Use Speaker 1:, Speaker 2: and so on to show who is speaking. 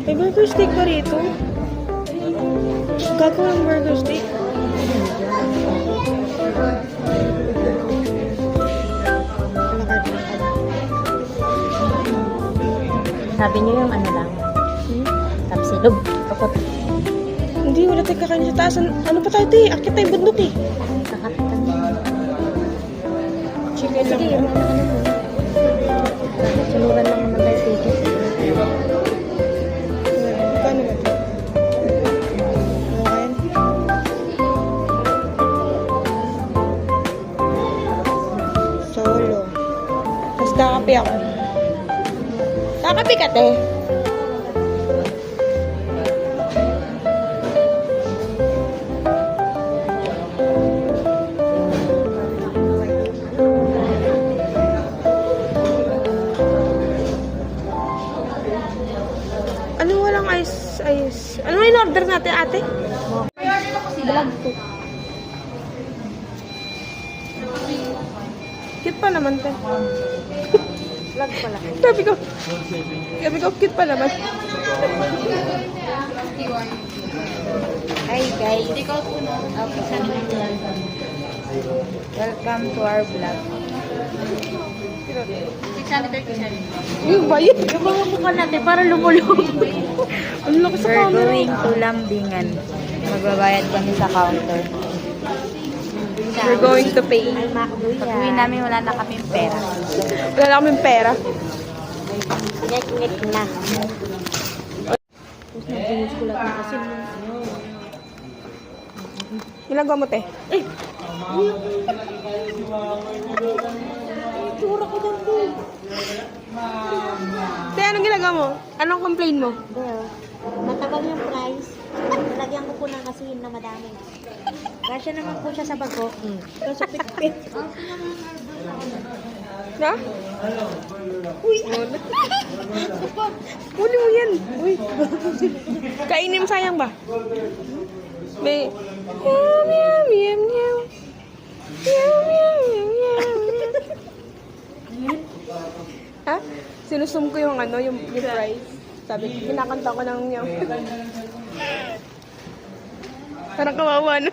Speaker 1: May burger steak ba rito? Gagawa ng burger steak.
Speaker 2: Sabi niyo yung ano lang. Tapsilog. Kapot.
Speaker 1: Hindi, wala tayo kakain sa taas. Ano pa tayo, te? Akit tayo bundok eh.
Speaker 2: Kakatitan.
Speaker 1: Chicken lang.
Speaker 2: Sige, yung ano mo. Sunuran lang naman tayo ticket.
Speaker 1: Paano ba ito? Okay. Solo. Tapos kakape ako. Kakape ka, te. Ano walang ice? Ano yung order natin, ate?
Speaker 2: Vlog to.
Speaker 1: Cute pa naman, te.
Speaker 2: Vlog pala.
Speaker 1: Sabi ko, cute pa naman.
Speaker 2: Hi guys. Okay, welcome to our vlog.
Speaker 1: Yung bayit.
Speaker 2: Yung mga mukha natin para lumulog.
Speaker 1: Ang laki sa
Speaker 2: We're
Speaker 1: camera.
Speaker 2: going to Lambingan. Magbabayad kami sa counter.
Speaker 1: We're going to pay.
Speaker 2: Pag-uwi namin, wala na kaming pera.
Speaker 1: Wala na kaming pera.
Speaker 2: Ngit-ngit na. Tapos nag-finish ko lang kasi
Speaker 1: Ginagawa mo, te? Ay!
Speaker 2: tsura ko doon doon.
Speaker 1: Te, anong ginagawa mo? Anong complain mo?
Speaker 2: Well, matagal yung price. Nalagyan ko po ng asin na madami. Kasya naman po siya sa bago. Kasi pikpik.
Speaker 1: Na? Uy! Huli mo yan! Uy! Kainin mo, sayang ba? May... Meow, meow, meow, meow. Meow, meow, meow, meow. Ha? Sinusum ko yung ano, yung price. Sabi, kinakanta ko ng meow. Parang kawawa, no?